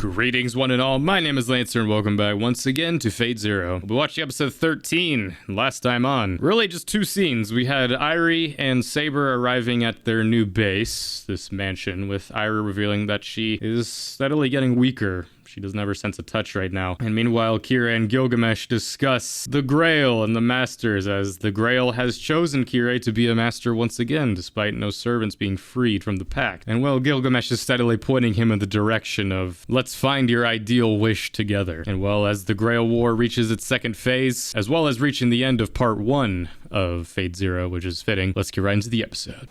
Greetings one and all, my name is Lancer and welcome back once again to Fate Zero. We'll be watching episode 13, last time on. Really just two scenes. We had Irie and Saber arriving at their new base, this mansion, with Irie revealing that she is steadily getting weaker. She doesn't have her sense of touch right now. And meanwhile, Kira and Gilgamesh discuss the Grail and the Masters, as the Grail has chosen Kira to be a master once again, despite no servants being freed from the pact. And well, Gilgamesh is steadily pointing him in the direction of, let's find your ideal wish together. And well, as the Grail War reaches its second phase, as well as reaching the end of part 1 of Fate Zero, which is fitting, let's get right into the episode.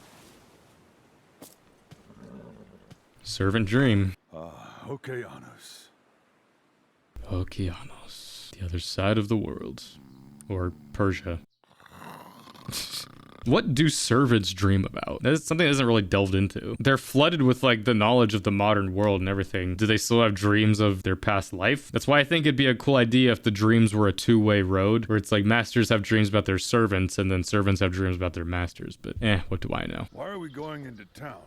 Servant Dream. Okeanos. Okeanos. The other side of the world. Or Persia. What do servants dream about? That's something that isn't really delved into. They're flooded with like the knowledge of the modern world and everything. Do they still have dreams of their past life? That's why I think it'd be a cool idea if the dreams were a two-way road, where it's like masters have dreams about their servants and then servants have dreams about their masters. But what do I know? Why are we going into town?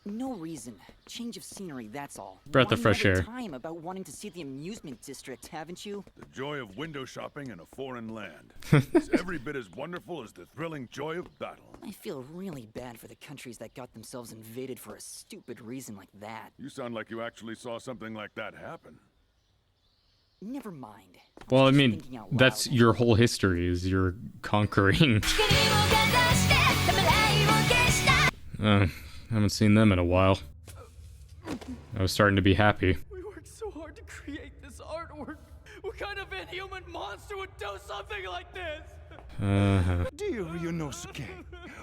No reason. Change of scenery, that's all. Breath of fresh air. Time about wanting to see the amusement district, haven't you? The joy of window shopping in a foreign land is every bit as wonderful as the thrilling joy of battle. I feel really bad for the countries that got themselves invaded for a stupid reason like that. You sound like you actually saw something like that happen. Never mind. Well, I was just mean, thinking out loud. that's your whole history, is you're conquering. I haven't seen them in a while. I was starting to be happy. We worked so hard to create this artwork. What kind of inhuman monster would do something like this? Dear Ryuunosuke,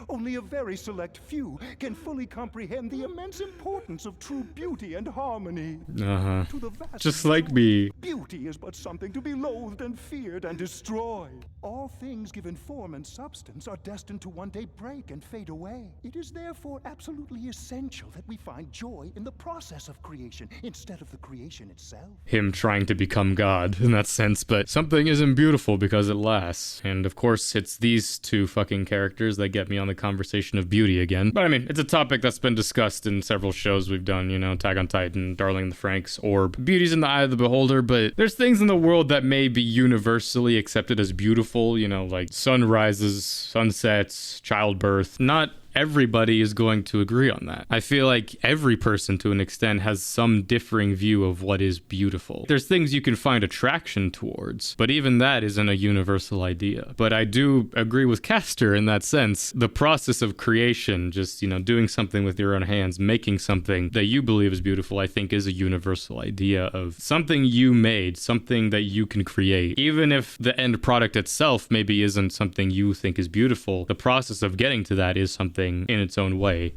only a very select few can fully comprehend the immense importance of true beauty and harmony. To the vast Just like me. Beauty is but something to be loathed and feared and destroyed. All things given form and substance are destined to one day break and fade away. It is therefore absolutely essential that we find joy in the process of creation instead of the creation itself. Him trying to become God in that sense, but something isn't beautiful because it lasts. And of course, it's these two fucking characters that get me on the conversation of beauty again. But I mean, it's a topic that's been discussed in several shows we've done, you know, Attack on Titan, Darling in the Franxx, Orb. Beauty's in the eye of the beholder, but there's things in the world that may be universally accepted as beautiful, you know, like sunrises, sunsets, childbirth. Not everybody is going to agree on that. I feel like every person to an extent has some differing view of what is beautiful. There's things you can find attraction towards, but even that isn't a universal idea. But I do agree with Castor in that sense. The process of creation, just, you know, doing something with your own hands, making something that you believe is beautiful, I think is a universal idea of something you made, something that you can create. Even if the end product itself maybe isn't something you think is beautiful, the process of getting to that is something in its own way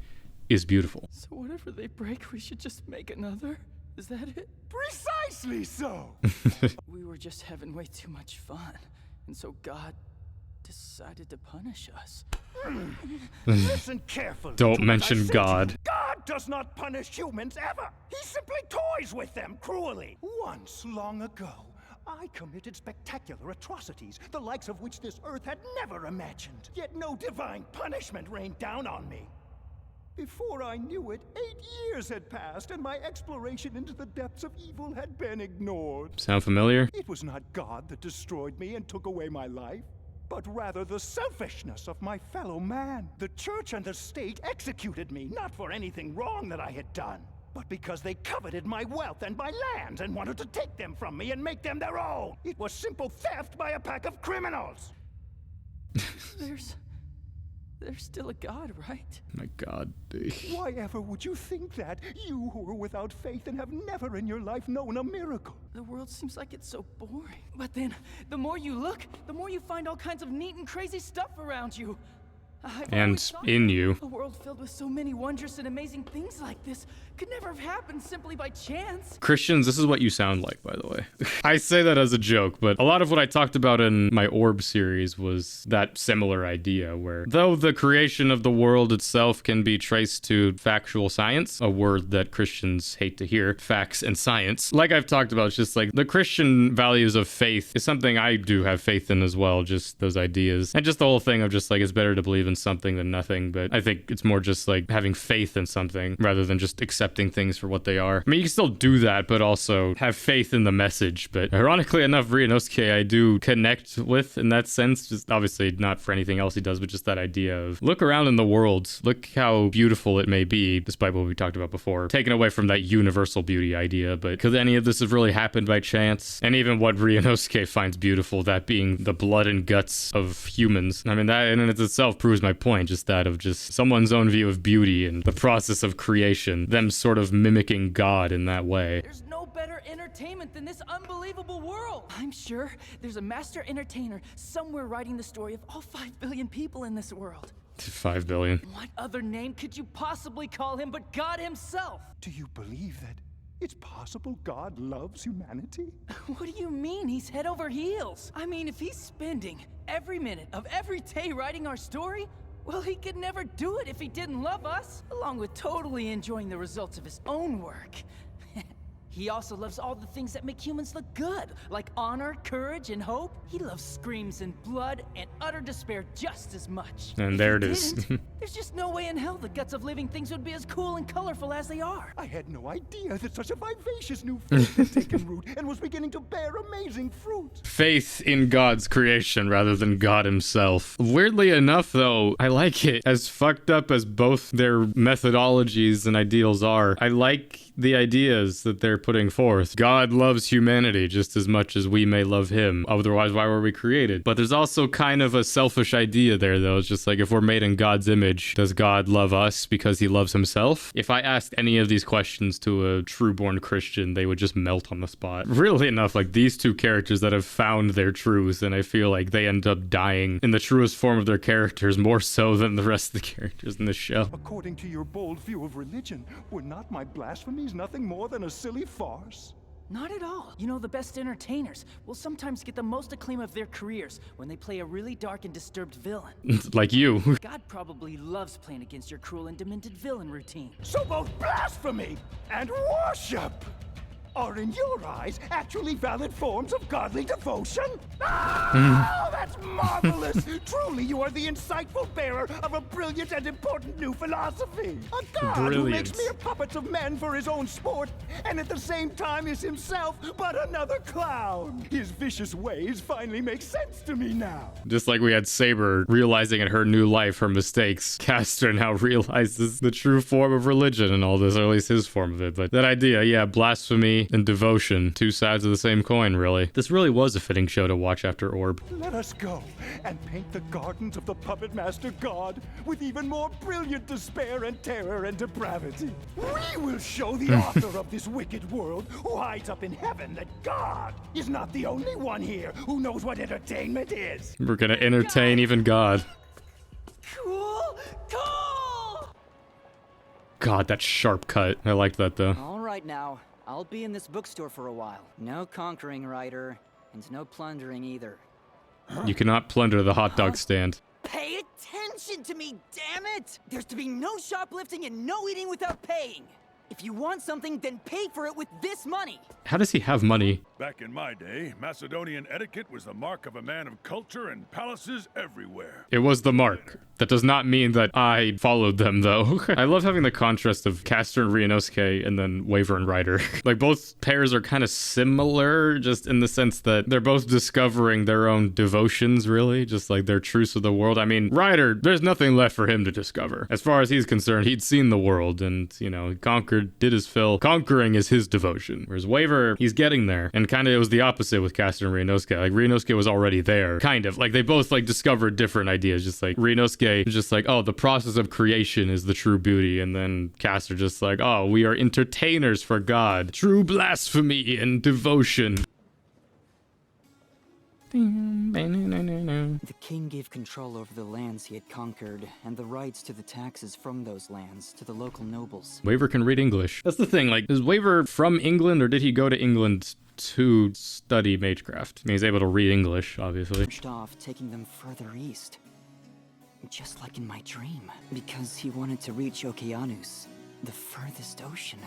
is beautiful. So whatever they break, we should just make another? Is that it? Precisely so! We were just having way too much fun, and so God decided to punish us. Listen carefully. Don't to what mention I say to God. you. God does not punish humans ever. He simply toys with them cruelly. Once, long ago, I committed spectacular atrocities, the likes of which this earth had never imagined. Yet no divine punishment rained down on me. Before I knew it, 8 years had passed, and my exploration into the depths of evil had been ignored. Sound familiar? It was not God that destroyed me and took away my life, but rather the selfishness of my fellow man. The church and the state executed me, not for anything wrong that I had done, but because they coveted my wealth and my lands and wanted to take them from me and make them their own. It was simple theft by a pack of criminals. There's still a God, right? My God. Why ever would you think that? You who are without faith and have never in your life known a miracle. The world seems like it's so boring. But then, the more you look, the more you find all kinds of neat and crazy stuff around you. I've And always thought in you. a world filled with so many wondrous and amazing things like this could never have happened simply by chance. Christians, this is what you sound like, by the way. I say that as a joke, but a lot of what I talked about in my Orb series was that similar idea where, though the creation of the world itself can be traced to factual science, a word that Christians hate to hear, facts and science, like I've talked about, it's just like the Christian values of faith is something I do have faith in as well, just those ideas. And just the whole thing of just like, it's better to believe in in something than nothing, but I think it's more just like having faith in something rather than just accepting things for what they are. I mean, you can still do that, but also have faith in the message. But ironically enough, Ryuunosuke I do connect with in that sense, just obviously not for anything else he does, but just that idea of look around in the world, look how beautiful it may be, despite what we talked about before, taken away from that universal beauty idea. But could any of this have really happened by chance? And even what Ryuunosuke finds beautiful, that being the blood and guts of humans. I mean, that in and of itself proves my point, just that of just someone's own view of beauty and the process of creation, them sort of mimicking God in that way. There's no better entertainment than this unbelievable world. I'm sure there's a master entertainer somewhere writing the story of all 5 billion people in this world. 5 billion. What other name could you possibly call him but God himself? Do you believe that it's possible God loves humanity? What do you mean he's head over heels? I mean, if he's spending every minute of every day writing our story, well, he could never do it if he didn't love us, along with totally enjoying the results of his own work. He also loves all the things that make humans look good, like honor, courage, and hope. He loves screams and blood and utter despair just as much. And If there he it is. didn't, there's just no way in hell the guts of living things would be as cool and colorful as they are. I had no idea that such a vivacious new faith had taken root and was beginning to bear amazing fruit. Faith in God's creation rather than God himself. Weirdly enough, though, I like it. As fucked up as both their methodologies and ideals are, I like the ideas that they're putting forth. God loves humanity just as much as we may love him. Otherwise, why were we created? But there's also kind of a selfish idea there, though. It's just like, if we're made in God's image, does God love us because he loves himself? If I asked any of these questions to a true-born Christian, they would just melt on the spot. Really enough, like these two characters that have found their truth, and I feel like they end up dying in the truest form of their characters, more so than the rest of the characters in the show. According to your bold view of religion, were not my blasphemies nothing more than a silly farce? Not at all. You know, the best entertainers will sometimes get the most acclaim of their careers when they play a really dark and disturbed villain. Like you. God probably loves playing against your cruel and demented villain routine. So both blasphemy and worship are, in your eyes, actually valid forms of godly devotion? Oh, that's marvelous! Truly, you are the insightful bearer of a brilliant and important new philosophy. A god who makes mere puppets of men for his own sport, and at the same time is himself but another clown. His vicious ways finally make sense to me now. Just like we had Saber realizing in her new life her mistakes, Castor now realizes the true form of religion and all this, or at least his form of it. But that idea, yeah, blasphemy and devotion, two sides of the same coin, really. This really was a fitting show to watch after Orb. Let us go and paint the gardens of the puppet master god with even more brilliant despair and terror and depravity. We will show the author of this wicked world, who hides up in heaven, that God is not the only one here who knows what entertainment is. We're gonna entertain even God. Cool! Cool! God, that sharp cut. I liked that, though. All right now, I'll be in this bookstore for a while. No conquering, Ryder, and no plundering either. You cannot plunder the hot dog stand. Pay attention to me, damn it! There's to be no shoplifting and no eating without paying. If you want something, then pay for it with this money. How does he have money? Back in my day, Macedonian etiquette was the mark of a man of culture and palaces everywhere. It was the mark. That does not mean that I followed them, though. I love having the contrast of Castor and Ryuunosuke and then Waver and Ryder. Like, both pairs are kind of similar, just in the sense that they're both discovering their own devotions, really, just like their truths of the world. I mean, Ryder, there's nothing left for him to discover. As far as he's concerned, he'd seen the world and, you know, conquered, did his fill. Conquering is his devotion. Whereas Waver, he's getting there. And kind of it was the opposite with Castor and Ryuunosuke. Like, Ryuunosuke was already there. Kind of. Like, they both, like, discovered different ideas. Just like, Ryuunosuke was just like, oh, the process of creation is the true beauty. And then Castor just like, oh, we are entertainers for God. True blasphemy and devotion. The king gave control over the lands he had conquered, and the rights to the taxes from those lands to the local nobles. Waver can read English. That's the thing, like, is Waver from England, or did he go to England to study magecraft? I mean, he's able to read English, obviously. Pushed off, taking them further east. Just like in my dream. Because he wanted to reach Okeanos, the furthest ocean.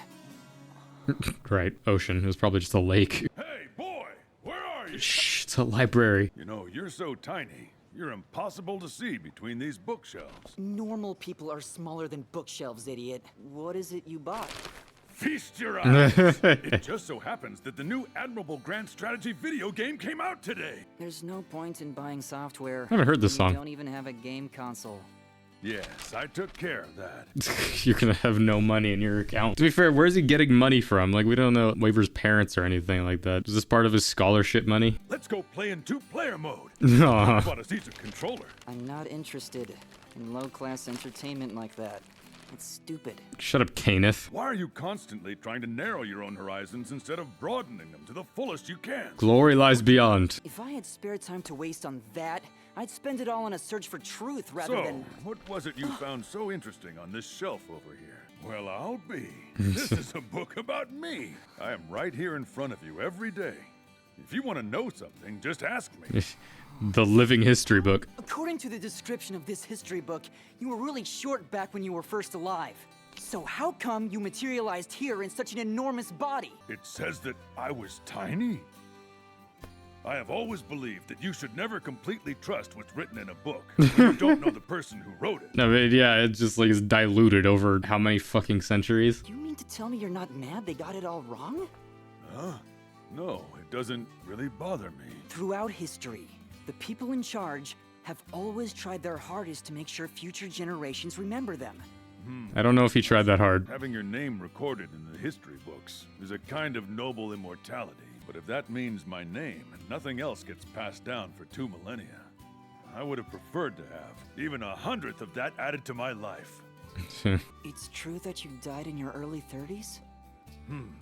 Right, ocean. It was probably just a lake. Hey, boy! Where are you? Shh, it's a library. You know, you're so tiny. You're impossible to see between these bookshelves. Normal people are smaller than bookshelves, idiot. What is it you bought? Feast your eyes! It just so happens that the new Admirable Grand Strategy video game came out today. There's no point in buying software. I haven't heard this when you song. don't even have a game console. Yes, I took care of that. You're gonna have no money in your account. To be fair, where's he getting money from? Like, we don't know Waver's parents or anything like that. Is this part of his scholarship money? Let's go play in two-player mode. Aw. I bought a decent controller. I'm not interested in low-class entertainment like that. It's stupid. Shut up, Kenneth. Why are you constantly trying to narrow your own horizons instead of broadening them to the fullest you can? Glory lies beyond. If I had spare time to waste on that, I'd spend it all on a search for truth rather So, than... what was it you found so interesting on this shelf over here? Well, I'll be. This is a book about me. I am right here in front of you every day. If you want to know something, just ask me. The living history book. According to the description of this history book, you were really short back when you were first alive. So how come you materialized here in such an enormous body? It says that I was tiny? I have always believed that you should never completely trust what's written in a book when you don't know the person who wrote it. I mean, yeah, it just like is diluted over how many fucking centuries? You mean to tell me you're not mad they got it all wrong? Huh? No, it doesn't really bother me. Throughout history, the people in charge have always tried their hardest to make sure future generations remember them. I don't know if he tried that hard. Having your name recorded in the history books is a kind of noble immortality. But if that means my name and nothing else gets passed down for 2 millennia, I would have preferred to have even 100th of that added to my life. It's true that you died in your early 30s?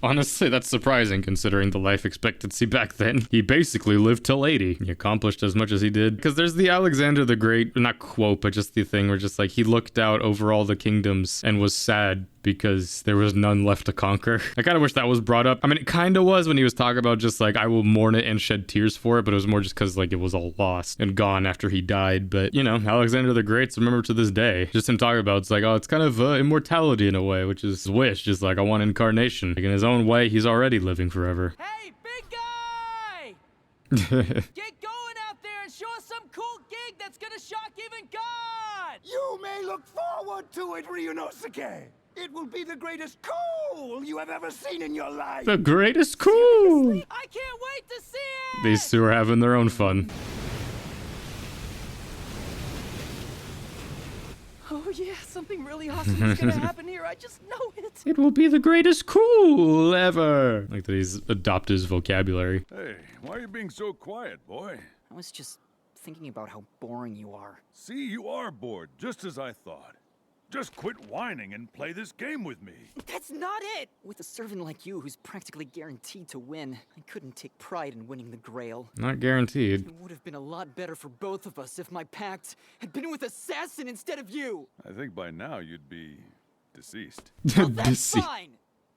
Honestly, that's surprising considering the life expectancy back then. He basically lived till 80. He accomplished as much as he did. Because there's the Alexander the Great, not quote, but just the thing where just like he looked out over all the kingdoms and was sad because there was none left to conquer. I kind of wish that was brought up. I mean, it kind of was when he was talking about just like, I will mourn it and shed tears for it, but it was more just because like it was all lost and gone after he died. But, you know, Alexander the Great's remembered to this day. Just him talking about it's like, oh, it's kind of immortality in a way, which is wish, just like I want incarnation. Like in his own way, he's already living forever. Hey, big guy! Get going out there and show us some cool gig that's gonna shock even God! You may look forward to it, Ryuunosuke. It will be the greatest cool you have ever seen in your life. The greatest cool! I can't wait to see it! These two are having their own fun. Oh yeah, something really awesome is gonna happen here. I just know it. It will be the greatest cool ever. Like that he's adopted his vocabulary. Hey, why are you being so quiet, boy? I was just thinking about how boring you are. See, you are bored, just as I thought. Just quit whining and play this game with me. That's not it! With a servant like you who's practically guaranteed to win, I couldn't take pride in winning the Grail. Not guaranteed. It would have been a lot better for both of us if my pact had been with Assassin instead of you! I think by now you'd be deceased. Well, that's Busy. fine!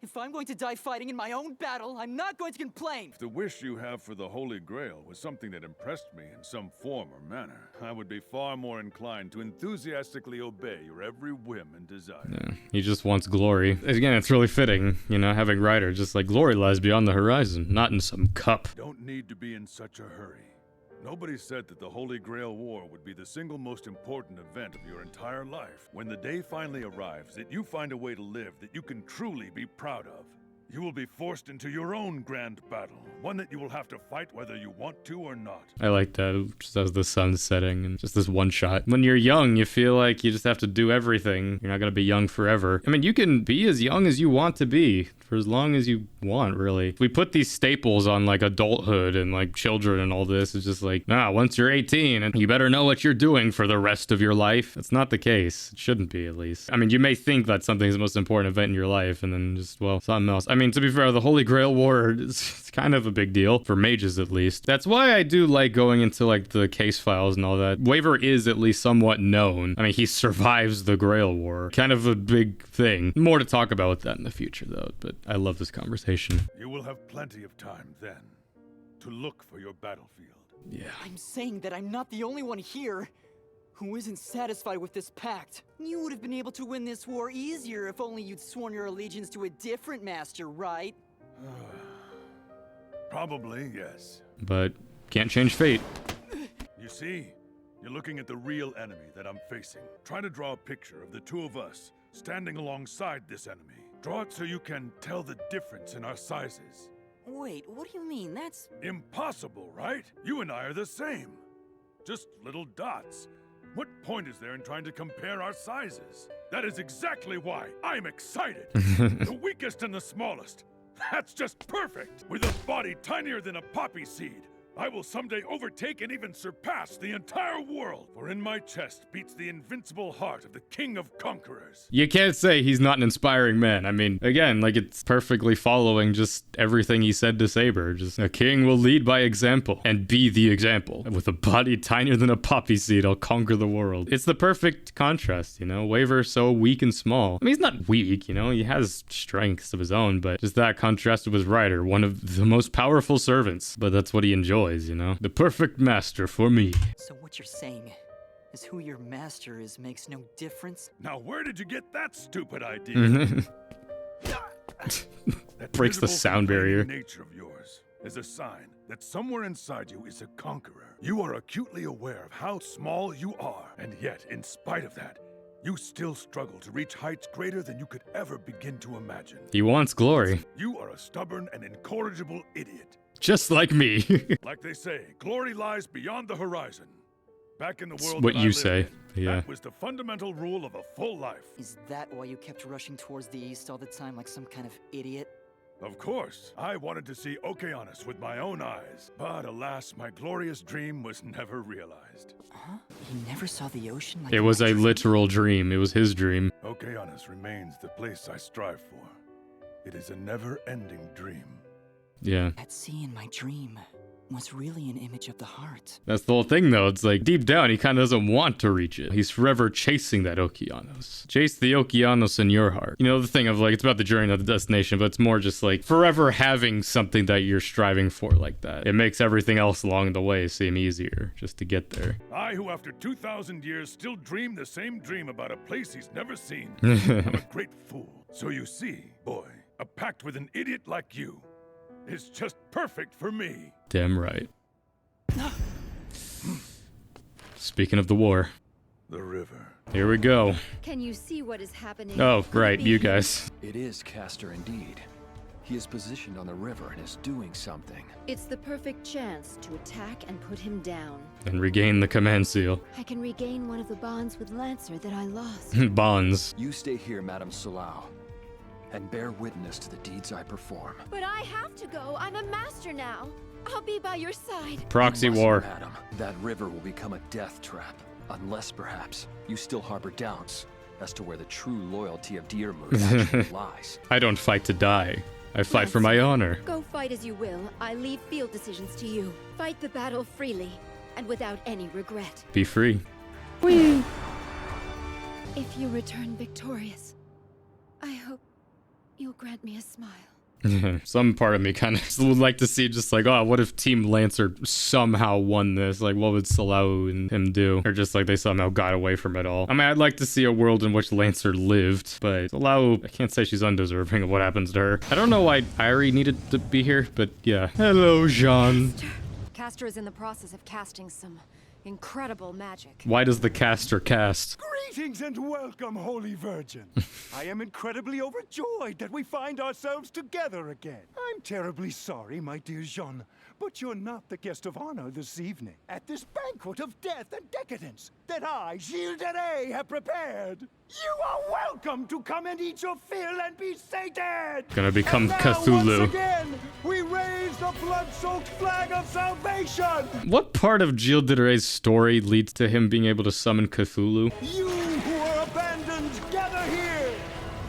If I'm going to die fighting in my own battle, I'm not going to complain! If the wish you have for the Holy Grail was something that impressed me in some form or manner, I would be far more inclined to enthusiastically obey your every whim and desire. Yeah, he just wants glory. Again, it's really fitting, you know, having Ryder just like glory lies beyond the horizon, not in some cup. Don't need to be in such a hurry. Nobody said that the Holy Grail War would be the single most important event of your entire life. When the day finally arrives that you find a way to live that you can truly be proud of, you will be forced into your own grand battle, one that you will have to fight whether you want to or not. I like that, just as the sun's setting and just this one shot. When you're young, you feel like you just have to do everything. You're not gonna be young forever. I mean, you can be as young as you want to be for as long as you want, really. If we put these staples on like adulthood and like children and all this, it's just like, nah, once you're 18 and you better know what you're doing for the rest of your life. That's not the case. It shouldn't be, at least. I mean, you may think that something's the most important event in your life and then just, well, something else. I mean, to be fair, the Holy Grail War is kind of a big deal, for mages at least. That's why I do like going into like the case files and all that. Waver is at least somewhat known. I mean, he survives the Grail War. Kind of a big thing. More to talk about with that in the future, though, but I love this conversation. You will have plenty of time then to look for your battlefield. Yeah. I'm saying that I'm not the only one here who isn't satisfied with this pact. You would have been able to win this war easier if only you'd sworn your allegiance to a different master, right? Probably, yes. But can't change fate. You see, You're looking at the real enemy that I'm facing. Try to draw a picture of the two of us standing alongside this enemy. Draw it so you can tell the difference in our sizes. Wait, what do you mean? That's... Impossible, right? You and I are the same. Just little dots. What point is there in trying to compare our sizes? That is exactly why I'm excited. The weakest and the smallest. That's just perfect. With a body tinier than a poppy seed, I will someday overtake and even surpass the entire world. For in my chest beats the invincible heart of the King of Conquerors. You can't say he's not an inspiring man. I mean, again, like, it's perfectly following just everything he said to Saber. Just, a king will lead by example and be the example. With a body tinier than a poppy seed, I'll conquer the world. It's the perfect contrast, you know? Waver's so weak and small. I mean, he's not weak, you know? He has strengths of his own, but just that contrasted with Ryder, one of the most powerful servants. But that's what he enjoys. You know, the perfect master for me. So what you're saying is who your master is makes no difference? Now where did you get that stupid idea? That Breaks the visible sound barrier. nature of yours is a sign that somewhere inside you is a conqueror. You are acutely aware of how small you are, and yet, in spite of that, you still struggle to reach heights greater than you could ever begin to imagine. He wants glory. You are a stubborn and incorrigible idiot. Just like me. Like they say, glory lies beyond the horizon. Back in the world what that I you lived say. in, Yeah. that was the fundamental rule of a full life. Is that why you kept rushing towards the east all the time like some kind of idiot? Of course, I wanted to see Okeanos with my own eyes. But alas, my glorious dream was never realized. Huh? You never saw the ocean like It was a dream? literal dream. It was his dream. Okeanos remains the place I strive for. It is a never-ending dream. Yeah. That sea in my dream was really an image of the heart. That's the whole thing, though. It's like, deep down, he kind of doesn't want to reach it. He's forever chasing that Okeanos. Chase the Okeanos in your heart. You know, the thing of, like, it's about the journey, not the destination, but it's more just, like, forever having something that you're striving for like that. It makes everything else along the way seem easier, just to get there. I, who after 2,000 years still dream the same dream about a place he's never seen. I'm a great fool. So you see, boy, a pact with an idiot like you is just perfect for me. Damn right. Speaking of the war, The river. here we go. Can you see what is happening? Oh, Could it right, be you he? guys. It is Castor indeed. He is positioned on the river and is doing something. It's the perfect chance to attack and put him down. And regain the command seal. I can regain one of the bonds with Lancer that I lost. Bonds. You stay here, Madame Solau, and bear witness to the deeds I perform. But I have to go. I'm a master now. I'll be by your side. Proxy You must, war. Madam. That river will become a death trap, unless perhaps you still harbor doubts as to where the true loyalty of Diermund actually lies. I don't fight to die. I fight for my honor. Go fight as you will. I leave field decisions to you. Fight the battle freely and without any regret. Be free. If you return victorious, I hope you'll grant me a smile. Some part of me kind of would like to see just like, oh, what if Team Lancer somehow won this? Like, what would Salau and him do? Or just like they somehow got away from it all. I mean, I'd like to see a world in which Lancer lived, but Salau, I can't say she's undeserving of what happens to her. I don't know why Irie needed to be here, but yeah. Hello, Jean. Castor is in the process of casting some incredible magic. Why does the caster cast? Greetings and welcome, Holy Virgin. I am incredibly overjoyed that we find ourselves together again. I'm terribly sorry, my dear Jean, but you're not the guest of honor this evening at this banquet of death and decadence that I, Gilles de Rais, have prepared. You are welcome to come and eat your fill and be sated! Gonna become And now, Cthulhu. once again, we raise the blood-soaked flag of salvation! What part of Gilles de Rais' story leads to him being able to summon Cthulhu? You who are abandoned, gather here!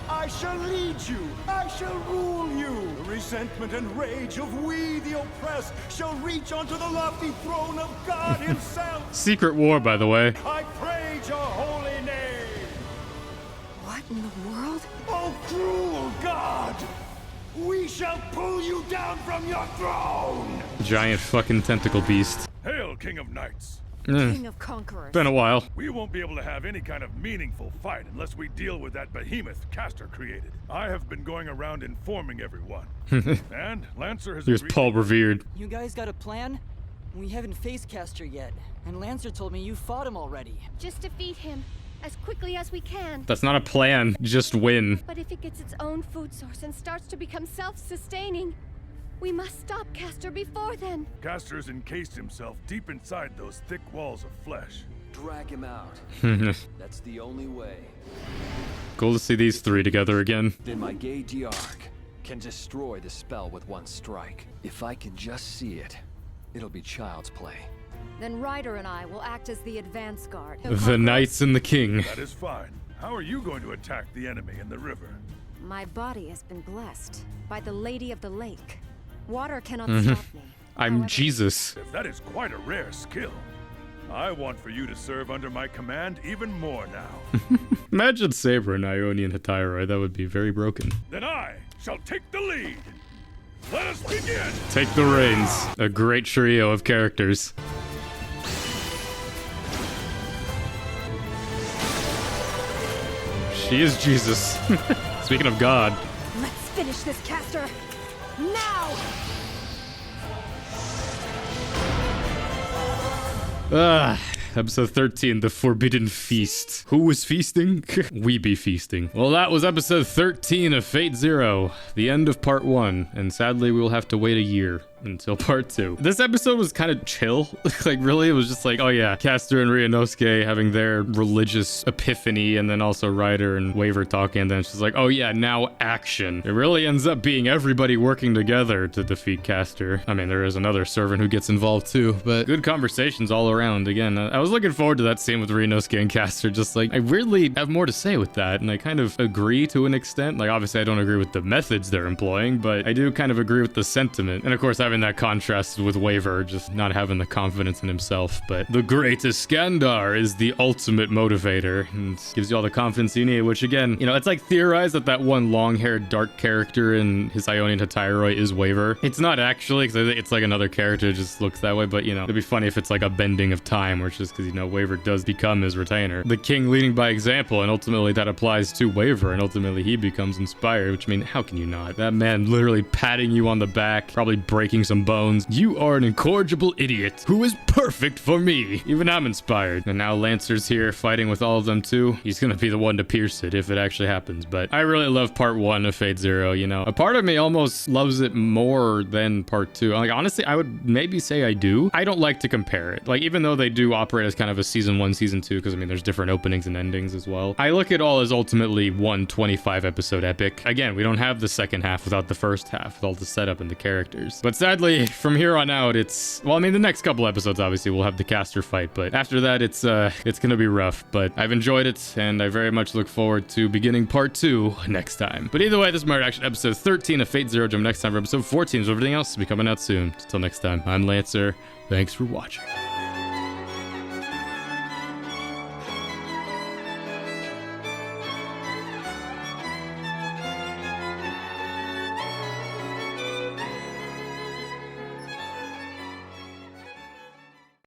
I shall lead you! I shall rule you! The resentment and rage of we, the oppressed, shall reach onto the lofty throne of God himself! Secret war, by the way. I praise your holy name! What in the world? Oh, cruel God! We shall pull you down from your throne! Giant fucking tentacle beast. Hail, King of Knights! King of Conquerors. Been a while. We won't be able to have any kind of meaningful fight unless we deal with that behemoth Castor created. I have been going around informing everyone. And Lancer has Here's agreed Paul revered. You guys got a plan? We haven't faced Castor yet, and Lancer told me you fought him already. Just defeat him as quickly as we can. That's not a plan. Just win. But if it gets its own food source and starts to become self-sustaining, we must stop Castor before then. Castor's encased himself deep inside those thick walls of flesh. Drag him out. That's the only way. Cool to see these three together again. Then my gay Diarch can destroy the spell with one strike. If I can just see it, it'll be child's play. Then Ryder and I will act as the advance guard. The Knights and the King. That is fine. How are you going to attack the enemy in the river? My body has been blessed by the Lady of the Lake. Water cannot stop me. I'm However, Jesus. If that is quite a rare skill. I want for you to serve under my command even more now. Imagine Saber and Ionian Hetairoi. That would be very broken. Then I shall take the lead. Let us begin! Take the reins. A great trio of characters. She is Jesus. Speaking of God. Let's finish this, Castor. Now! Episode 13, The Forbidden Feast. Who was feasting? We be feasting. Well, that was episode 13 of Fate Zero, the end of part 1, and sadly we will have to wait a year until part 2. This episode was kind of chill. Like, really, it was just like, oh yeah, Castor and Ryuunosuke having their religious epiphany, and then also Ryder and Waver talking, and then it's just like, oh yeah, now action. It really ends up being everybody working together to defeat Castor. I mean, there is another servant who gets involved too, but good conversations all around. Again, I was looking forward to that scene with Ryuunosuke and Castor. Just like, I weirdly have more to say with that, and I kind of agree to an extent. Like, obviously I don't agree with the methods they're employing, but I do kind of agree with the sentiment. And of course, having that contrast with Waver, just not having the confidence in himself. But the great Iskandar is the ultimate motivator and gives you all the confidence you need, which again, you know, it's like theorized that that one long-haired dark character in his Ionian Hetairoi is Waver. It's not actually, because I think it's like another character just looks that way, but you know, it'd be funny if it's like a bending of time, which is because, you know, Waver does become his retainer. The king leading by example, and ultimately that applies to Waver, and ultimately he becomes inspired, which, I mean, how can you not? That man literally patting you on the back, probably breaking some bones. You are an incorrigible idiot who is perfect for me. Even I'm inspired. And now Lancer's here fighting with all of them too. He's gonna be the one to pierce it if it actually happens. But I really love part 1 of Fate Zero, you know. A part of me almost loves it more than part 2. Like, honestly, I would maybe say I do. I don't like to compare it. Like, even though they do operate as kind of a season 1, season 2, because I mean, there's different openings and endings as well. I look at all as ultimately one 25 episode epic. Again, we don't have the second half without the first half with all the setup and the characters. But sadly, from here on out, it's, well, I mean, the next couple episodes obviously we'll have the Castor fight, but after that it's gonna be rough. But I've enjoyed it, and I very much look forward to beginning part 2 next time. But either way, this is my reaction to episode 13 of Fate Zero. Jump next time for episode 14, so everything else will be coming out soon. Until next time, I'm Lancer. Thanks for watching.